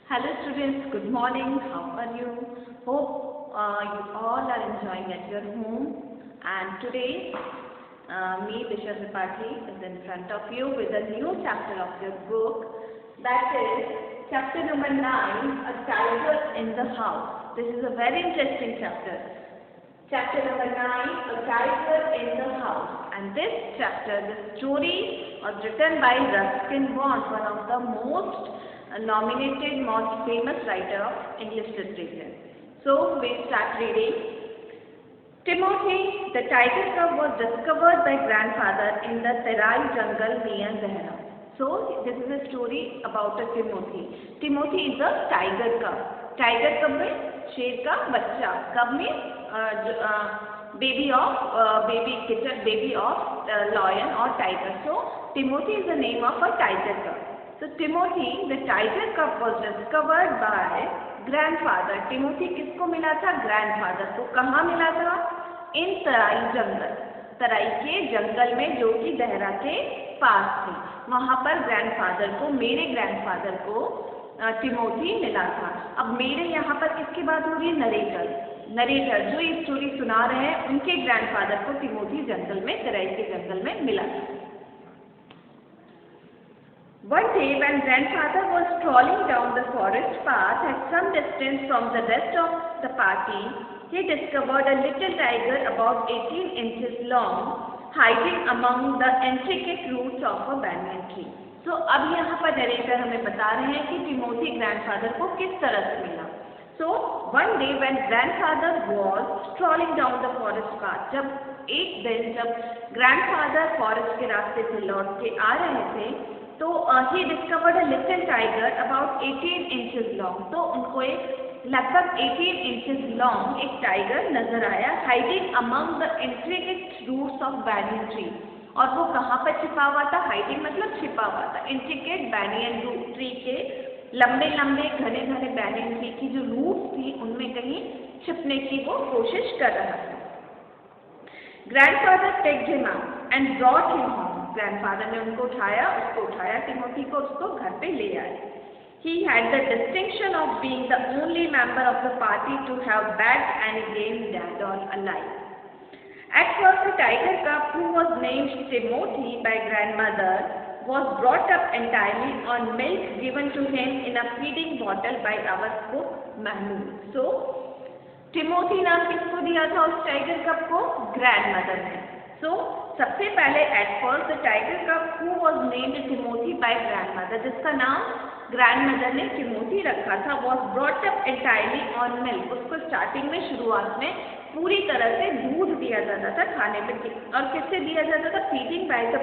Hello students, good morning. How are you? Hope you all are enjoying at your home. And today, me, Disha Tripathi, is in front of you with a new chapter of your book. That is chapter number 9, A Tiger in the House. This is a very interesting chapter. Chapter number 9, A Tiger in the House. And this chapter, the story was written by Ruskin Bond, one of the most nominated, most famous writer of English literature. So we start reading. Timothy, the tiger cub, was discovered by grandfather in the Terai jungle near Dehra. So this is a story about a Timothy. Timothy is a tiger cub. Tiger cub means शेर का बच्चा. Cub means baby of lion or tiger. So Timothy is the name of a tiger cub. So Timothy, the tiger cub, was discovered by grandfather. Timothy किसको मिला था? grandfather को. कहाँ मिला था? इन तराई जंगल. तराई के जंगल में जो कि देहरा के पास थे. वहाँ पर ग्रैंडफादर को, मेरे ग्रैंडफादर को टिमोथी मिला था. अब मेरे यहाँ पर किसकी बात हो रही है? नरेटर जो ये स्टोरी सुना रहे हैं, उनके ग्रैंडफादर को टिमोथी जंगल में, तराई के जंगल में मिला था. One day when grandfather was strolling down the forest path at some distance from the rest of the party, he discovered a little tiger about 18 inches long, hiding among the intricate roots of a banyan tree. So अब यहाँ पर narrator हमें बता रहे हैं कि Timothy grandfather को किस तरह से मिला. So one day when grandfather was strolling down the forest path, जब एक दिन जब ग्रैंडफादर फॉरेस्ट के रास्ते से लौट के आ रहे थे, तो he discovered a little tiger about 18 inches long. तो उनको एक लगभग 18 inches long एक टाइगर नजर आया, hiding among the intricate roots of banyan tree. और वो कहाँ पर छिपा हुआ था? hiding मतलब छिपा हुआ था. intricate banyan tree के लंबे लंबे घने घने banyan tree की जो रूट्स थी, उनमें कहीं छिपने की वो कोशिश कर रहा था. Grandfather picked him up and brought him home. Grandfather ने उसको उठाया टिमोथी को, उसको घर पे ले आए. He had the distinction of being the only member of the party to have bagged any game dead or alive. At first, the tiger cub, who was named Timothy by grandmother, was brought up entirely on milk given to him in a feeding bottle by our cook Mahmood. So, Timothy नाम किसको दिया था उस tiger cub को? Grandmother ने. So, सबसे पहले at first the tiger cub who was named Timothy by grandmother, जिसका नाम ग्रैंडमदर ने टिमोथी रखा था, was brought up entirely on milk. उसको स्टार्टिंग में, शुरुआत में पूरी तरह से दूध दिया जाता था खाने में. और किससे दिया जाता था? फीडिंग बाय द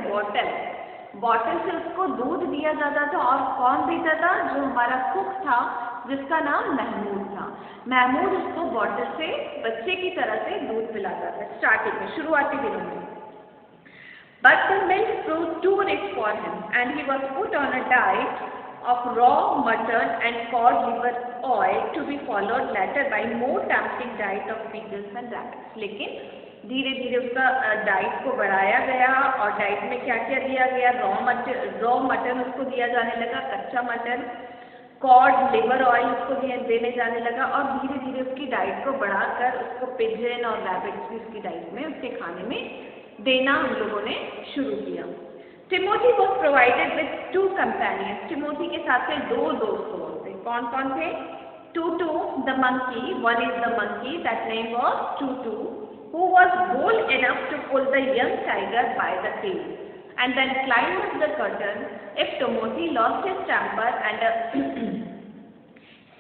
बॉटल से उसको दूध दिया जाता था. और कौन देता था? जो हमारा कुक था, जिसका नाम महमूद था. महमूद उसको बॉटल से बच्चे की तरह से दूध पिलाता था स्टार्टिंग में, शुरुआती दिनों में. But the milk proved too rich for him, and he was put on a diet of raw mutton and cod liver oil, to be followed later by more tempting diet of pigeons and rabbits. लेकिन धीरे धीरे उसका diet को बढ़ाया गया, और diet में क्या क्या दिया गया? रॉ मटन उसको दिया जाने लगा, कच्चा मटन, कॉड लिवर ऑयल उसको देने जाने लगा. और धीरे धीरे उसकी डाइट को बढ़ाकर उसको पिजन और रैबिट्स भी उसकी डाइट में, उसके खाने में देना हम लोगों ने शुरू किया. Timothy was provided with 2 companions. Timothy के साथ में 2 दोस्त होते. कौन कौन थे? Tutu the monkey. One is the monkey, that name was Tutu, who was bold enough to pull the young tiger by the tail and then climb up the curtain if Timothy lost his temper, and a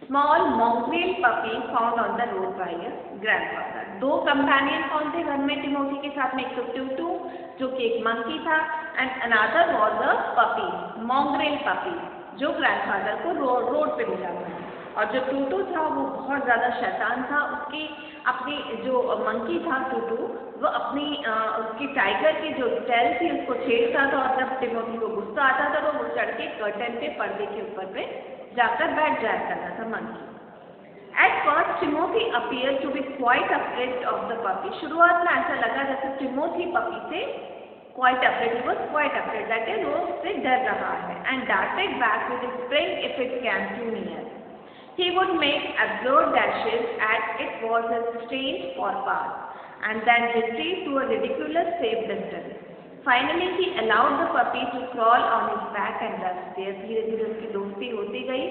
small mongrel puppy found on the road by his grandfather. 2 companion कौन थे घर में Timothy के साथ में? एक तो टूटू जो कि एक मंकी था, and another was a puppy, mongrel puppy, जो ग्रैंडफादर को रोड पे मिला था. और जो टूटू था वो बहुत ज़्यादा शैतान था. उसकी अपनी जो मंकी था टूटू, वो अपनी उसकी टाइगर की जो टेल थी उसको छेड़ता था, और जब टिमोथी को गुस्सा आता था तो वो चढ़ के कर्टन पे, पर्दे के ऊपर पे जाकर बैठ जाया करता था monkey. At first, Timothy appeared to be quite afraid of the puppy. शुरुआत में ऐसा लगा जैसे टिमोथी पपी से quite afraid. He was quite afraid. That is, वो उससे डर रहा है. And darted back with a spring if it came too near. He would make absurd dashes at it was a strange forepath, and then retreat to a ridiculous safe distance. Finally, he allowed the puppy to crawl on his back and rest there. धीरे धीरे उसकी दोस्ती होती गई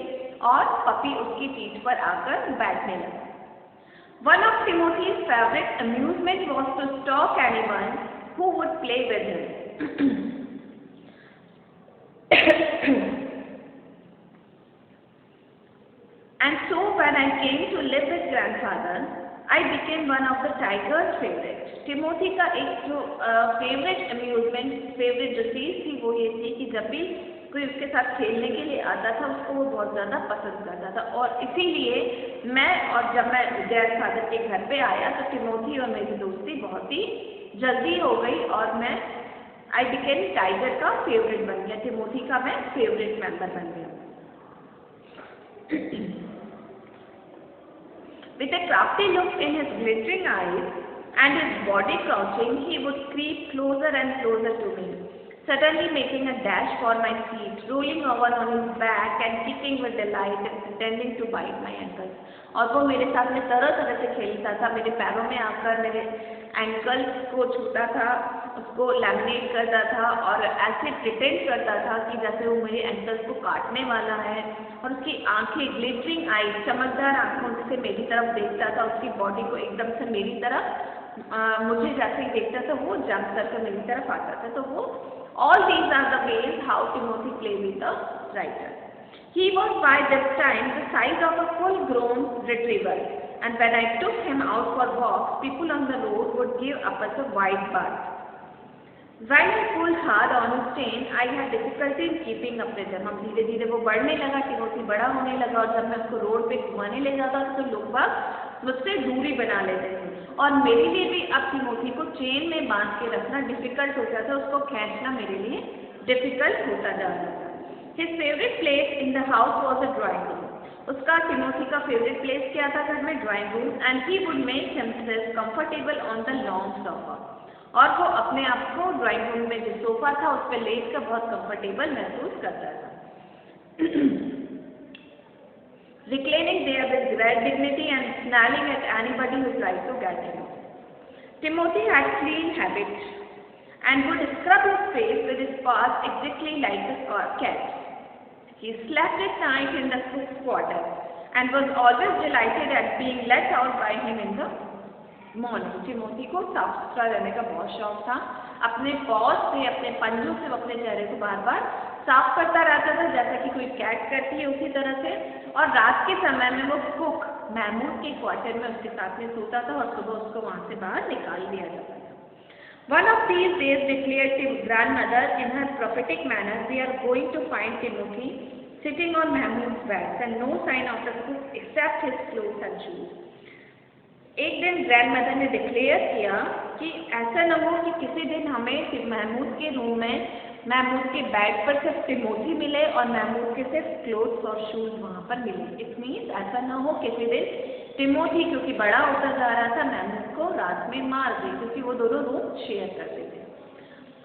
और puppy उसकी पीठ पर आकर बैठने लगा. One of Timothy's favorite amusement was to stalk anyone who would play with him. And so when I came to live with grandfather, I became one of the tiger's favorites. Timothy का एक जो favourite amusement, favourite जो चीज़ थी वो ये थी कि जब भी कोई उसके साथ खेलने के लिए आता था उसको वो बहुत ज़्यादा पसंद करता था. और इसीलिए मैं और जब मैं ग्रैंडफादर के घर पे आया तो टिमोथी और मेरी दोस्ती बहुत ही जल्दी हो गई और मैं आई बिकेम टाइगर का फेवरेट बन गया. टिमोथी का मैं फेवरेट मेंबर बन गया. With a crafty look in his glittering eyes and his body crouching, he would creep closer and closer to me, suddenly making a dash for my feet, rolling over on his back and kicking with delight and pretending to bite my ankles. और वो मेरे साथ में तरह तरह से खेलता था. मेरे पैरों में आकर मेरे एंकल्स को छूता था, उसको लैमिनेट करता था और ऐसे प्रिटेंड करता था कि जैसे वो मेरे एंकल्स को काटने वाला है. और उसकी आंखें, ग्लिटरिंग आई, चमकदार आंखों से मेरी तरफ देखता था. उसकी बॉडी को एकदम से मेरी तरफ मुझे जैसे ही देखता था वो जंप करके मेरी तरफ आता था. तो वो all these are the ways how Timothy played with the writer. He was by this time the size of a full-grown retriever, and when I took him out for walks, people on the road would give up us a wide berth. While I pulled hard on his chain, I had difficulty in keeping up with him. हम धीरे धीरे वो बढ़ने लगा, Timothy बड़ा होने लगा और जब मैं उसको रोड पे घुमाने ले जाता था तो लोग बाग मुझसे दूरी बना लेते थे. और मेरे लिए भी अब टिमोथी को चेन में बांध के रखना डिफिकल्ट होता था. उसको खींचना मेरे लिए डिफिकल्ट होता जा रहा था. His favorite place in the house was a drawing room. उसका टिमोथी का फेवरेट प्लेस क्या था घर में? Drawing room. And he would make himself comfortable on the long sofa. और वो अपने आप को ड्राइंग रूम में जो सोफा था उस पर लेट कर बहुत कंफर्टेबल महसूस करता था. Reclining there with great dignity and snarling at anybody who tried to get him. Timothy had clean habits and would scrub his face with his paws exactly like a cat. He slept at night in the cook's quarter and was always delighted at being let out by him in the morning. Timothy को साफ सुथरा रहने का बहुत शौक था. अपने pause से, अपने पंजों से वो अपने चेहरे को बार बार साफ करता रहता था जैसा कि कोई कैट करती है उसी तरह से. और रात के समय में वो कुक महमूद के क्वार्टर में उसके साथ में सोता था और सुबह उसको वहाँ से बाहर निकाल दिया जाता था. One of these days declared to grandmother in her prophetic manner, we are going to find Timothy sitting on Mahmood's back and no sign of the cook except his clothes and shoes. एक दिन grandmother ने declare किया कि ऐसा न हो कि किसी दिन हमें महमूद के रूम में महमूद के बेड पर सिर्फ टिमोथी मिले और महमूद के सिर्फ क्लोथ्स और शूज वहाँ पर मिले. इट मीन्स ऐसा न हो किसी दिन टिमोथी क्योंकि बड़ा होता जा रहा था महमूद को रात में मार दे, क्योंकि वो दोनों रूम शेयर करते थे.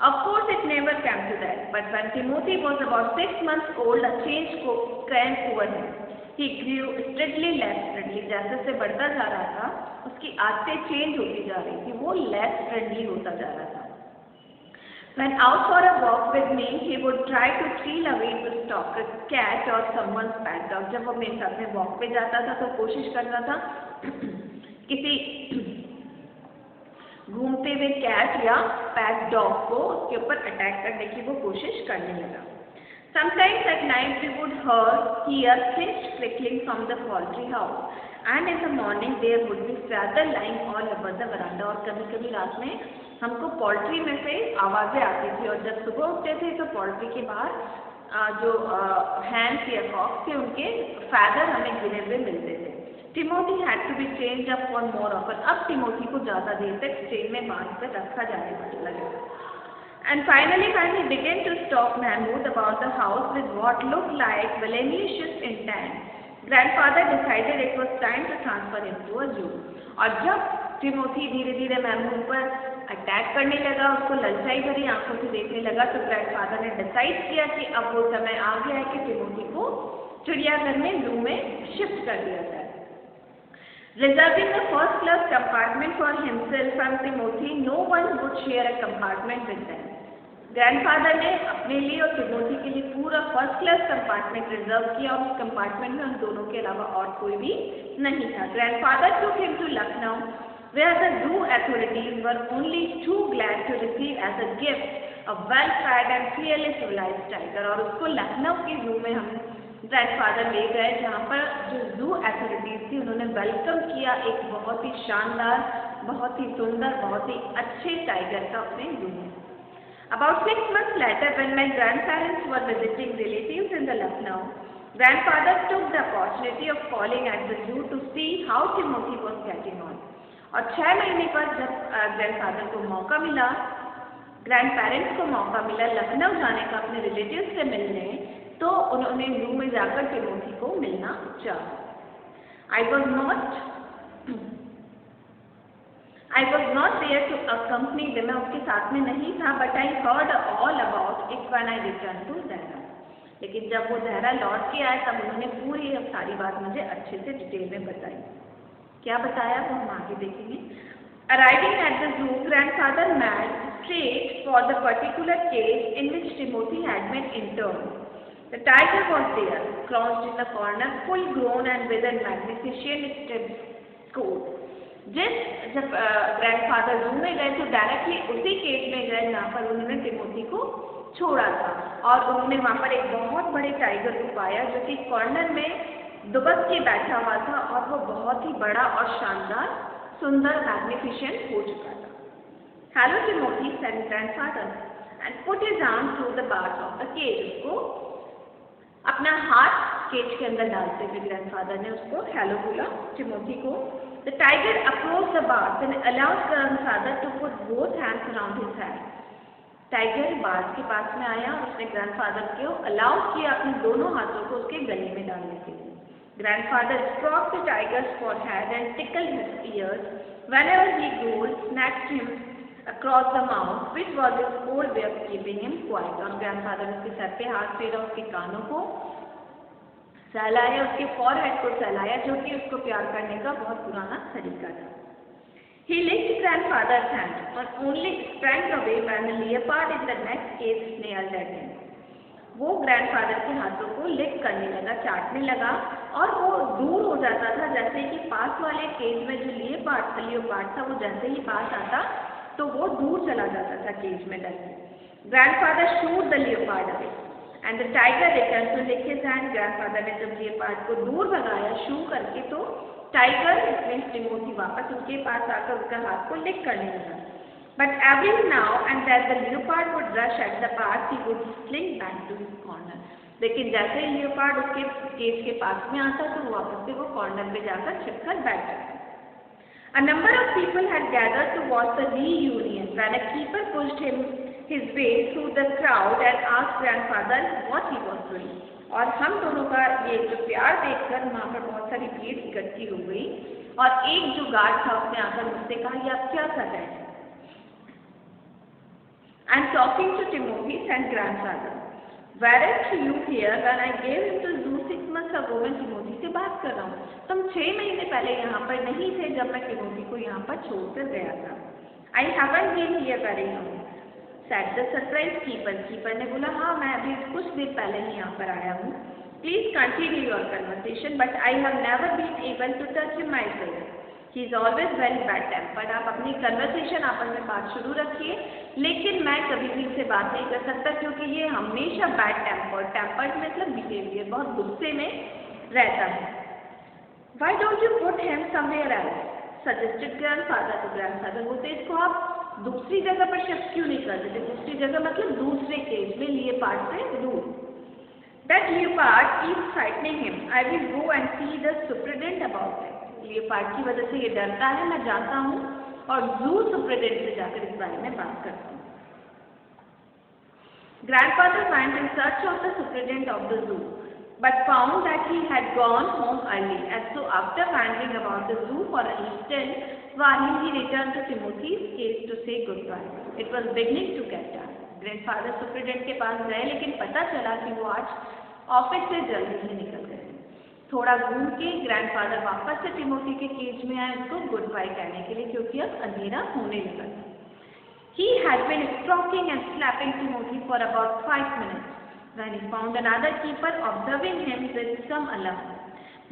Of course it never came to that, but when Timothy was about 6 months old, a change came over him. He grew steadily less friendly. जैसे जैसे बढ़ता जा रहा था उसकी आदतें चेंज होती जा रही थी, वो लेस फ्रेंडली होता जा रहा था. When out for a walk with me, he would try to steal away to stalk a cat or someone's pet dog. जब वो मेरे साथ में वॉक पे जाता था तो कोशिश करता था किसी घूमते हुए कैट या पैट डॉग को उसके ऊपर अटैक करने की वो कोशिश करने लगा. Sometimes at night we would hear things crackling from the poultry house, and in the morning there would be feather lying all over the veranda. और कभी-कभी रात में हमको पोल्ट्री में से आवाज़ें आती थी और जब सुबह उठते थे तो पोल्ट्री के बाहर जो हैंस या कॉक्स थे उनके फैदर हमें गिरे हुए मिलते थे. Timothy had to be changed up for more often. अब टिमोथी को ज़्यादा देर तक चेन में बांध कर रखा जाने लगा. And finally, when he began to stalk Mahmood about the house with what looked like villainous intent, grandfather decided it was time to transfer him to a zoo. और जब टिमोथी धीरे धीरे महमूद पर अटैक करने लगा, उसको ललचाई भरी आंखों से देखने लगा, तो ग्रैंडफादर ने डिसाइड किया कि अब वो समय आ गया है कि टिमोथी को चिड़ियाघर में जू में शिफ्ट कर दिया जाए। Reserving a first class compartment for himself and Timothy, no one would share a compartment with them. Grandfather ने अपने लिए और टिमोथी के लिए पूरा फर्स्ट क्लास कंपार्टमेंट रिजर्व किया और उस कंपार्टमेंट में उन दोनों के अलावा और कोई भी नहीं था। Grandfather took him to Lucknow, where the zoo authorities were only too glad to receive as a gift a well-fed and clearly civilized tiger। और उसको लखनऊ के जू में हम ग्रैंडफादर ले गए, जहाँ पर जो जू अथॉरिटीज थी उन्होंने वेलकम किया एक बहुत ही शानदार, बहुत ही सुंदर, बहुत ही अच्छे टाइगर का अपने जू में। About 6 months later, when my grandparents were visiting relatives in the Lucknow, grandfather took the opportunity of calling at the zoo to see how Timothy was getting on। और 6 महीने पर जब ग्रैंडफादर को मौका मिला, ग्रैंडपेरेंट्स को मौका मिला लखनऊ जाने का अपने रिलेटिव्स से मिलने, तो उन्होंने जू में जाकर टिमोथी को मिलना चाहा। I was not there to accompany them, मैं उसके साथ में नहीं था, but I heard all about it when I returned to Dehra। लेकिन जब वो देहरा लौट के आए तब उन्होंने पूरी सारी बात मुझे अच्छे से डिटेल में बताई। क्या बताया वो हम आगे देखेंगे। Arriving at the zoo, grandfather made straight for the particular cage in which Timothy had been interned। The tiger was there, crouched in the corner, full grown and with a magnificent stiff coat। जब grandfather जू में गए तो directly उसी cage में गए जहाँ पर उन्होंने टिमोथी को छोड़ा था, और उन्होंने वहाँ पर एक बहुत बड़े टाइगर को पाया जो कि कॉर्नर में दुबक के बैठा हुआ था, और वो बहुत ही बड़ा और शानदार, सुंदर, मैग्निफिसेंट हो चुका था। Hello Timothy, said grandfather and put his arm through the bars of the cage. उसको अपना हाथ केज के अंदर डालते हुए ग्रैंडफादर ने उसको हेलो बोला टिमोथी को। The tiger approached the bars and allowed grandfather to put both hands around his head। Tiger bars के पास में आया और उसने ग्रैंडफादर को अलाउ किया अपने दोनों हाथों को उसके गले में डालने के लिए। Grandfather stroked the tiger's forehead and tickled his ears whenever he growled, snatched him across the mouth, which was his old way of keeping him quiet। और ग्रैंडफादर उसके सर पे हाथ फेरा, उसके कानों को सहलाया, उसके फॉरहेड को सहलाया, जो कि उसको प्यार करने का बहुत पुराना तरीका था। He licked grandfather's hand and only sprang away when the leopard in the next cage snared at him। वो ग्रैंडफादर के हाथों को लिक करने लगा, चाटने लगा, और वो दूर हो जाता था, जैसे कि पास वाले केज में जो लियोपार्ड था वो जैसे ही पास आता तो वो दूर चला जाता था केज में डर के। Grandfather shoot the leopard away and the tiger return to lick his hand. Grandfather ने जब लियोपार्ड को दूर भगाया शू करके, तो टाइगर में टिमोथी वापस उसके पास आकर उसका हाथ को लिक करने लगा। But every now and then the leopard would rush at the pass, he would slink back to his corner. लेकिन जैसे ही लियोपार्ड उसके केज के पास में आता तो वापस से वो कॉर्नर पे जाकर छिपकर बैठ जाता। A number of people had gathered to watch the reunion when a keeper pushed his way through the crowd and asked grandfather what he was doing। और हम दोनों का ये जो प्यार देखकर वहाँ पर बहुत सारी भीड़ इकट्ठी हो गई, और एक जो गार्ड था उसने आकर मुझसे कहा, ये आप क्या कर रहे हैं। I am talking to Timothy, said grandfather। Weren't you here when I gave him to zoo 6 months ago? मैं टिमोथी से बात कर रहा हूँ, तुम 6 महीने पहले यहाँ पर नहीं थे जब मैं टिमोथी को यहाँ पर छोड़कर गया था। I haven't been here very long, said the surprised keeper। Keeper ने बोला, हाँ मैं अभी कुछ देर पहले ही यहाँ पर आया हूँ। Please continue your conversation, but I have never been able to touch him myself। He is always very bad tempered। आप अपनी कन्वर्सेशन आपस में बात शुरू रखिए, लेकिन मैं कभी भी इससे बात नहीं कर सकता क्योंकि ये हमेशा बैड टेम्पर्ड मतलब बिहेवियर, बहुत गुस्से में रहता है। Why don't you put him somewhere else? suggested grandfather। तो ग्रैंडफादर बोलते, इसको आप दूसरी जगह पर शिफ्ट क्यों नहीं कर देते। दूसरी जगह मतलब दूसरे केज में, लियोपार्ड से दूर। That leopard keeps frightening him। I will go and see the superintendent about it। Leopard की वजह से ये डरता है, मैं जाता हूँ और जू सुपरिटेंडेंट से जाकर इस बारे में बात करता हूँ। Grandfather went in search of the superintendent of the zoo, but found that he had gone home early, and so after wandering about the zoo for a little while, he returned to Timothy's cage to say goodbye। It was beginning to get dark। Grandfather superintendent के पास गए, लेकिन पता चला कि वो आज office से जल्दी ही निकल गए। थोड़ा घूम के ग्रैंडफादर वापस से टिमोथी के केज में आए उसको गुड बाय कहने के लिए, क्योंकि अब अंधेरा होने लगा था। He had been stroking and slapping Timothy for about 5 minutes when he found another keeper observing him with some alarm.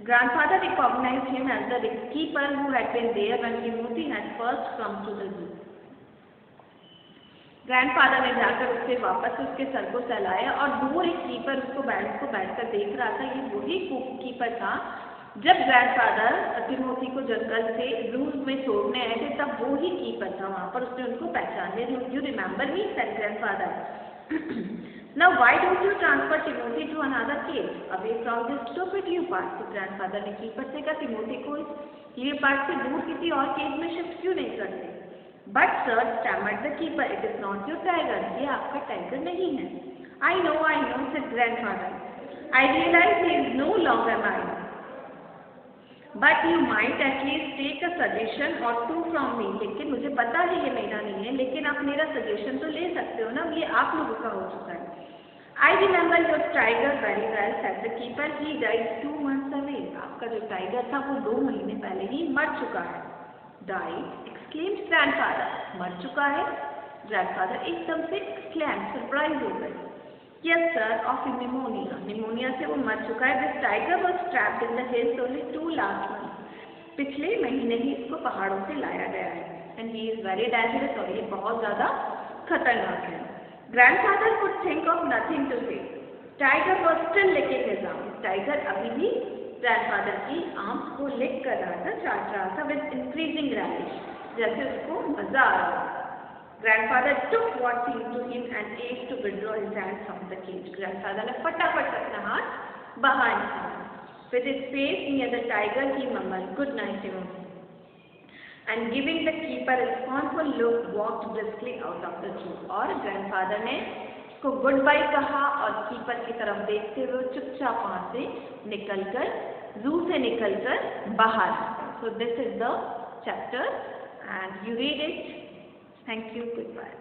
Grandfather recognized him as the keeper who had been there when Timothy had first come to the zoo. Grandfather ने जाकर उससे वापस उसके sir को सहलाया और दूर एक keeper उसको बैठकर देख रहा था। ये वही कीपर था जब ग्रैंडफादर टिमोथी को जंगल से जू में छोड़ने आए थे, तब वो ही कीपर था वहाँ पर। उसने उनको पहचान लिया। You remember me, said grandfather. Now why don't you transfer Timothy to another cage away from this stupid leopard? तो ग्रैंडफादर ने कीपर से कहा, टिमोथी को इस leopard से दूर किसी और केज में शिफ्ट क्यों नहीं करते? But sir, stammered the keeper, it is not your tiger. ये आपका टाइगर नहीं है। I know, said grandfather. I realize he is no longer mine. But you might at least take a suggestion or two from me. लेकिन मुझे पता है ये मेरा नहीं है, लेकिन आप मेरा सजेशन तो ले सकते हो ना, ये आप लोगों का हो चुका है। I remember your tiger very well, said the keeper. He died 2 months away. आपका जो टाइगर था वो 2 महीने पहले ही मर चुका है। Died? exclaimed grandfather. मर चुका है? Grandfather एकदम से exclaimed, surprised हो गए। Yes sir, of pneumonia. Pneumonia से वो मर चुका है। This tiger was trapped in the hills only 2 last months. पिछले महीने ही इसको पहाड़ों से लाया गया है। And he is very dangerous, और ये बहुत ज़्यादा खतरनाक है। Grandfather could think of nothing to say. Tiger was still licking his arm. Tiger अभी भी ग्रैंडफादर की आर्म्स को लिक कर रहा था, चाट रहा था विद इंक्रीजिंग रैलिश, जैसे उसको मजा आ रहा था। Grandfather took what seemed to him and aimed to withdraw his hand from the cage. Grandfather ने फटाफट अपना हाथ बाहर निकाला। With his face near the tiger, he murmured, "Good night, Timothy." And giving the keeper a scornful look, walked briskly out of the zoo. और grandfather ने उसको good bye कहा और कीपर की तरफ देखते हुए चुपचाप वहाँ से निकलकर, जू से निकलकर बाहर। So this is the chapter and you read it. Thank you. Goodbye.